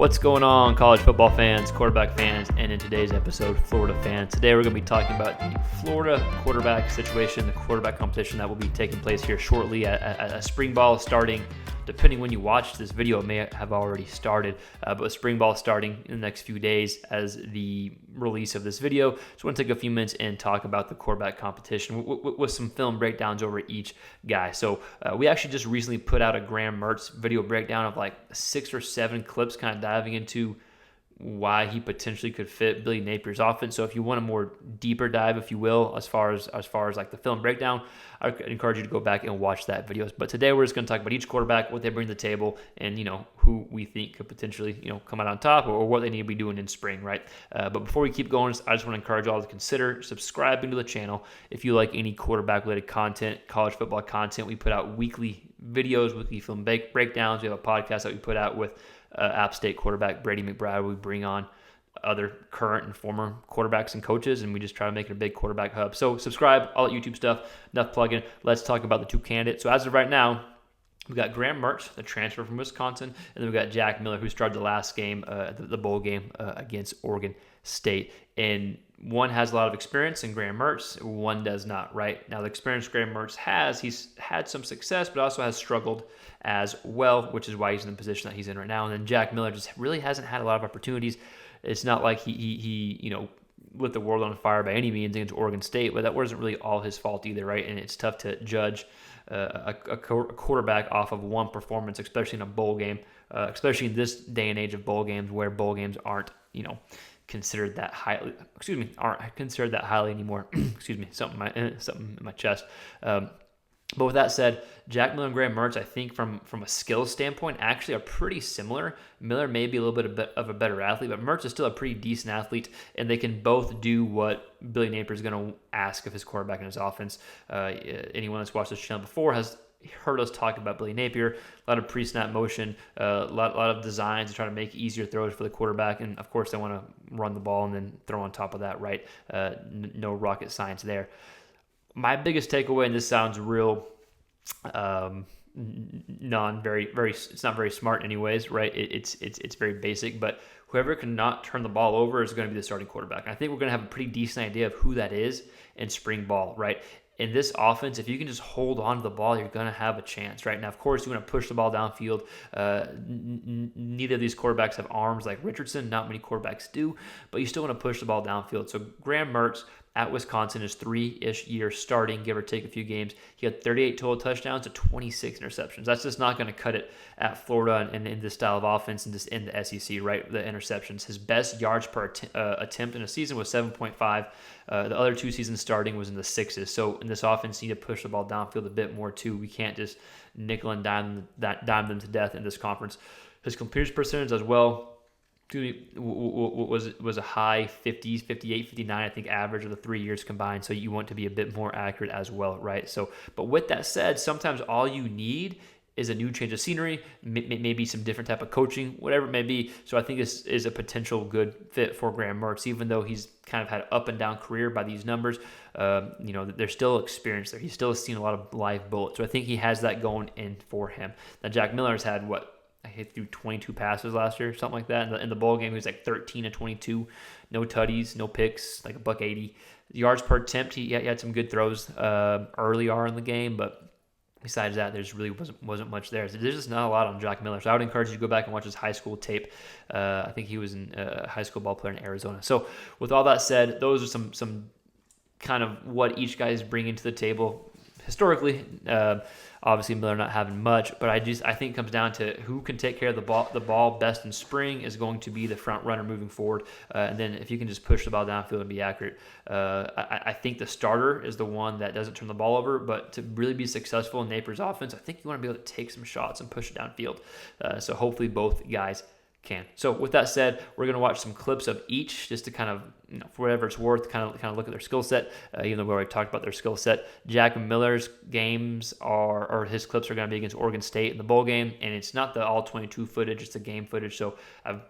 What's going on, college football fans, quarterback fans, and in today's episode, Florida fans? Today we're going to be talking about the Florida quarterback situation, the quarterback competition that will be taking place here shortly at spring ball starting. Depending when you watch this video, it may have already started, but spring ball starting in the next few days as the release of this video. Just want to take a few minutes and talk about the quarterback competition with some film breakdowns over each guy. So we actually just recently put out a Graham Mertz video breakdown of like 6 or 7 clips kind of diving into why he potentially could fit Billy Napier's offense. So if you want a more deeper dive, if you will, as far as like the film breakdown, I encourage you to go back and watch that video. But today we're just going to talk about each quarterback, what they bring to the table, and who we think could potentially come out on top, or what they need to be doing in spring, right? But before we keep going, I just want to encourage all to consider subscribing to the channel if you like any quarterback related content, college football content. We put out weekly videos, weekly film breakdowns. We have a podcast that we put out with App State quarterback Brady McBride. We bring on other current and former quarterbacks and coaches, and we just try to make it a big quarterback hub. So subscribe, all that YouTube stuff, enough plug-in. Let's talk about the 2 candidates. So as of right now, we've got Graham Mertz, the transfer from Wisconsin, and then we've got Jack Miller, who started the last game, the bowl game against Oregon State. And one has a lot of experience in Graham Mertz, one does not, right? Now, the experience Graham Mertz has, he's had some success, but also has struggled as well, which is why he's in the position that he's in right now. And then Jack Miller just really hasn't had a lot of opportunities. It's not like he lit the world on fire by any means against Oregon State, but that wasn't really all his fault either, right? And it's tough to judge a quarterback off of one performance, especially in a bowl game, especially in this day and age of bowl games where bowl games aren't, considered that highly. Aren't considered that highly anymore. Excuse me, something in my chest. But with that said, Jack Miller and Graham Mertz, I think from a skills standpoint, actually are pretty similar. Miller may be a little bit of a better athlete, but Mertz is still a pretty decent athlete, and they can both do what Billy Napier is going to ask of his quarterback in his offense. Anyone that's watched this channel before has heard us talk about Billy Napier. A lot of pre-snap motion, a lot of designs to try to make easier throws for the quarterback, and of course they want to run the ball and then throw on top of that, right? No rocket science there. My biggest takeaway, and this sounds real it's not very smart anyways, right? It's very basic, but whoever cannot turn the ball over is going to be the starting quarterback. And I think we're going to have a pretty decent idea of who that is in spring ball, right? In this offense, if you can just hold on to the ball, you're going to have a chance, right? Now, of course, you want to push the ball downfield. Neither of these quarterbacks have arms like Richardson. Not many quarterbacks do, but you still want to push the ball downfield. So Graham Mertz at Wisconsin is 3-ish years starting, give or take a few games. He had 38 total touchdowns to 26 interceptions. That's just not going to cut it at Florida and in this style of offense and just in the SEC, right? The interceptions. His best yards per attempt in a season was 7.5. The other 2 seasons starting was in the 6s. So in this offense, you need to push the ball downfield a bit more too. We can't just nickel and dime them to death in this conference. His completion percentage as well was a high 50s, 58, 59, I think, average of the 3 years combined. So you want to be a bit more accurate as well, right? So, but with that said, sometimes all you need is a new change of scenery, maybe some different type of coaching, whatever it may be. So I think this is a potential good fit for Graham Mertz, even though he's kind of had an up and down career by these numbers. There's still experience there. He's still seen a lot of live bullets. So I think he has that going in for him. Now, Jack Miller's had I hit through 22 passes last year, something like that. In the bowl game, he was like 13 of 22, no tutties, no picks, like $180. Yards per attempt, he had some good throws early on in the game, but besides that, there's really wasn't much there. So there's just not a lot on Jack Miller. So I would encourage you to go back and watch his high school tape. I think he was a high school ball player in Arizona. So with all that said, those are some kind of what each guy is bringing to the table historically. Obviously, Miller not having much, but I think it comes down to who can take care of the ball best in spring is going to be the front runner moving forward. And then if you can just push the ball downfield and be accurate, I think the starter is the one that doesn't turn the ball over. But to really be successful in Napier's offense, I think you want to be able to take some shots and push it downfield. So hopefully both guys can. So with that said, we're going to watch some clips of each just to kind of, for whatever it's worth, kind of look at their skill set, even though we already talked about their skill set. Jack Miller's games or his clips are going to be against Oregon State in the bowl game, and it's not the all 22 footage, it's the game footage, so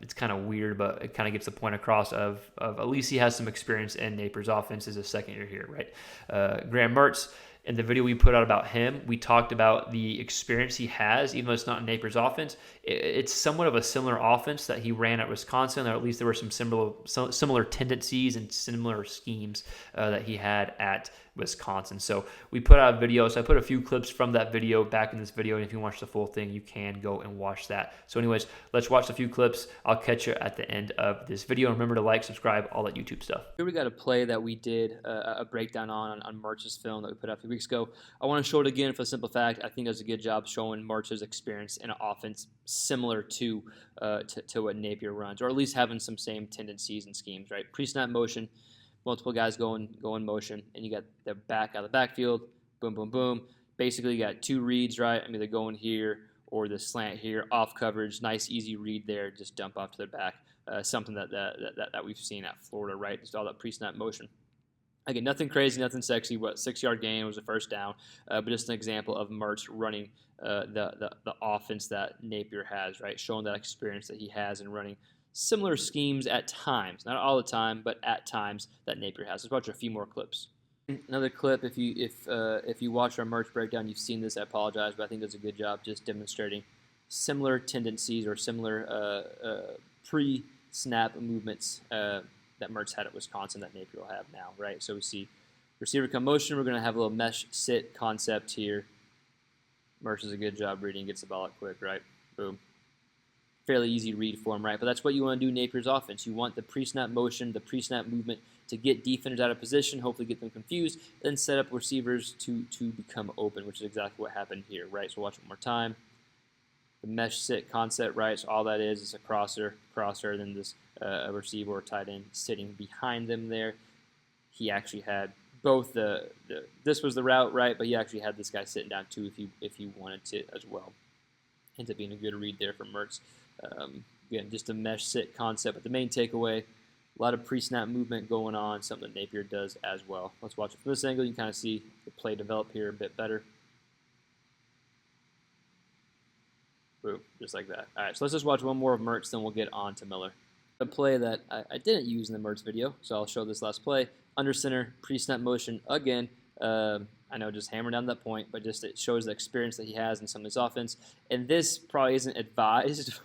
it's kind of weird, but it kind of gets the point across of at least he has some experience in Napier's offense as a second year here, right? Graham Mertz, In the video we put out about him, we talked about the experience he has, even though it's not Napier's offense. It's somewhat of a similar offense that he ran at Wisconsin, or at least there were some similar tendencies and similar schemes that he had at Wisconsin. So we put out a video. So I put a few clips from that video back in this video, and if you watch the full thing, you can go and watch that. So anyways, let's watch a few clips. I'll catch you at the end of this video. And remember to like, subscribe, all that YouTube stuff. Here we got a play that we did a breakdown on Mertz's film that we put out a few weeks ago. I want to show it again for the simple fact I think it does a good job showing Mertz's experience in an offense similar to what Napier runs, or at least having some same tendencies and schemes, right? Pre-snap motion, multiple guys going motion, and you got the back out of the backfield, boom, boom, boom. Basically, you got two reads, right? I'm either going here or the slant here, off coverage, nice easy read there, just dump off to the back. Something that we've seen at Florida, right? Just all that pre-snap motion. Again, nothing crazy, nothing sexy. 6-yard gain was a first down, but just an example of Mertz running the offense that Napier has, right? Showing that experience that he has in running similar schemes at times, not all the time, but at times that Napier has. Let's watch a few more clips. Another clip. If you watch our Mertz breakdown, you've seen this. I apologize, but I think it does a good job just demonstrating similar tendencies or similar pre-snap movements that Mertz had at Wisconsin that Napier will have now, right? So we see receiver come motion. We're going to have a little mesh sit concept here. Mertz does a good job reading, gets the ball out quick, right? Boom. Fairly easy read for him, right? But that's what you want to do in Napier's offense. You want the pre-snap motion, the pre-snap movement to get defenders out of position, hopefully get them confused, then set up receivers to become open, which is exactly what happened here, right? So watch it one more time. The mesh sit concept, right? So all that is a crosser, then this a receiver or tight end sitting behind them there. He actually had both this was the route, right? But he actually had this guy sitting down too if you wanted to as well. Ends up being a good read there from Mertz. Again, just a mesh sit concept, but the main takeaway, a lot of pre-snap movement going on, something that Napier does as well. Let's watch it from this angle. You can kind of see the play develop here a bit better. Boom, just like that. All right, so let's just watch one more of Mertz, then we'll get on to Miller. A play that I didn't use in the Mertz video, so I'll show this last play. Under center, pre-snap motion again. I know just hammer down that point, but just it shows the experience that he has in some of his offense. And this probably isn't advised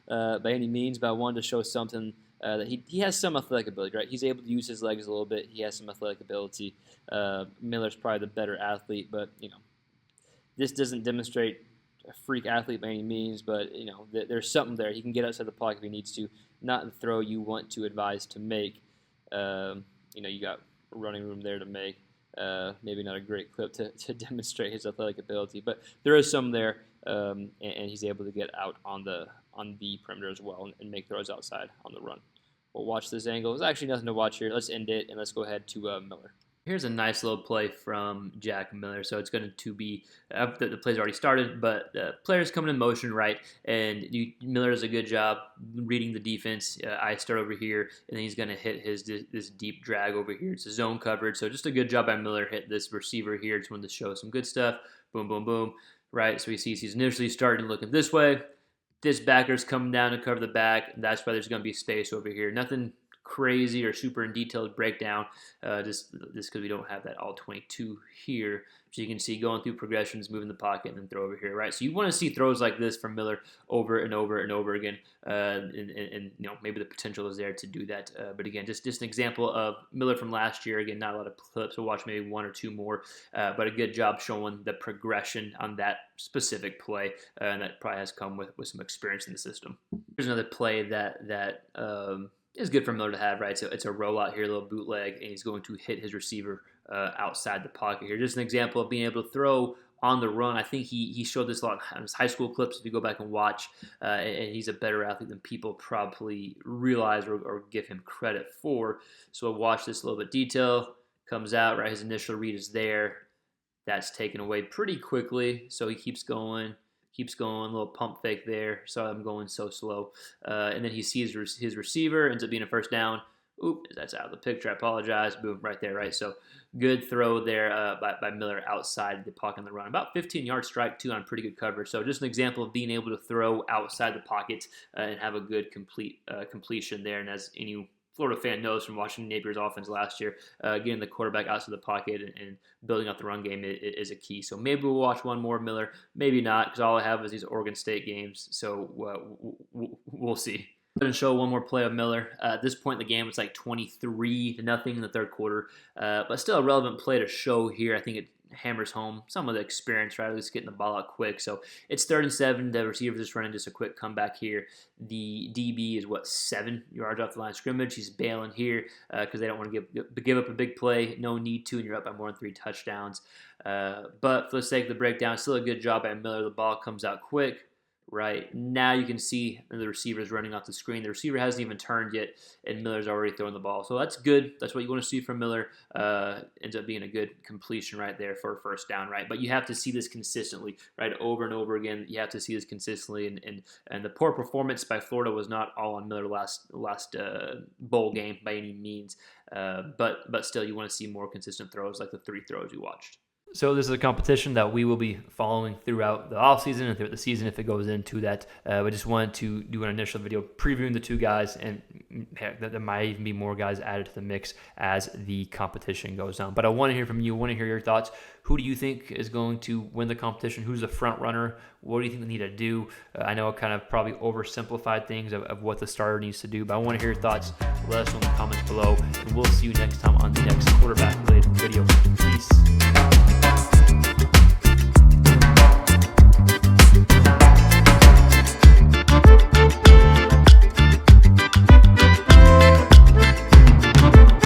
by any means, but I wanted to show something that he has some athletic ability, right? He's able to use his legs a little bit. He has some athletic ability. Miller's probably the better athlete, but this doesn't demonstrate a freak athlete by any means, but there's something there. He can get outside the pocket if he needs to. Not the throw you want to advise to make. You got running room there to make. Maybe not a great clip to demonstrate his athletic ability, but there is some there, and he's able to get out on the perimeter as well and make throws outside on the run. We'll watch this angle. There's actually nothing to watch here. Let's end it, and let's go ahead to Miller. Here's a nice little play from Jack Miller. So it's going to be, the play's already started, but the player's coming in motion, right? And Miller does a good job reading the defense. I start over here, and then he's going to hit this deep drag over here. It's a zone coverage. So just a good job by Miller. Hit this receiver here. Just wanted to show some good stuff. Boom, boom, boom. Right? So he sees he's initially starting looking this way. This backer's coming down to cover the back. And that's why there's going to be space over here. Nothing crazy or super in detailed breakdown, just because we don't have that all 22 here. So you can see going through progressions, moving the pocket, and then throw over here, right? So you want to see throws like this from Miller over and over and over again, and maybe the potential is there to do that. But again, just an example of Miller from last year. Again, not a lot of clips. We'll watch maybe one or two more, but a good job showing the progression on that specific play, and that probably has come with some experience in the system. Here's another play that is good for Miller to have, right? So it's a rollout here, a little bootleg, and he's going to hit his receiver outside the pocket here. Just an example of being able to throw on the run. I think he showed this a lot in his high school clips if you go back and watch, and he's a better athlete than people probably realize or give him credit for. So we'll watch this a little bit detail. Comes out, right? His initial read is there. That's taken away pretty quickly, so he keeps going, a little pump fake there. Sorry, I'm going so slow. And then he sees his receiver, ends up being a first down. Oop, that's out of the picture. I apologize. Boom, right there, right? So good throw there by Miller outside the pocket on the run. About 15-yard strike, too, on pretty good coverage. So just an example of being able to throw outside the pocket and have a good completion there. And as any Florida fan knows from watching Napier's offense last year, getting the quarterback outside the pocket and building up the run game is a key. So maybe we'll watch one more Miller, maybe not, because all I have is these Oregon State games. So we'll see. I'm going to show one more play of Miller. At this point in the game, it's like 23-0 in the third quarter, but still a relevant play to show here. I think it hammers home some of the experience, right? At least getting the ball out quick. So it's 3rd and 7. The receiver just running just a quick comeback here. The DB is 7 yards off the line of scrimmage. He's bailing here because they don't want to give up a big play. No need to, and you're up by more than 3 touchdowns. But for the sake of the breakdown, still a good job by Miller. The ball comes out quick. Right now, you can see the receiver's running off the screen. The receiver hasn't even turned yet, and Miller's already throwing the ball. So that's good. That's what you want to see from Miller. Ends up being a good completion right there for a first down, right? But you have to see this consistently, right? Over and over again, you have to see this consistently. And the poor performance by Florida was not all on Miller last bowl game by any means. But still, you want to see more consistent throws like the 3 throws we watched. So this is a competition that we will be following throughout the offseason and throughout the season if it goes into that. We just wanted to do an initial video previewing the 2 guys, and heck, there might even be more guys added to the mix as the competition goes on. But I want to hear from you. I want to hear your thoughts. Who do you think is going to win the competition? Who's the front runner? What do you think they need to do? I know I kind of probably oversimplified things of what the starter needs to do, but I want to hear your thoughts. Let us know in the comments below, and we'll see you next time on the next quarterback-related video. Peace.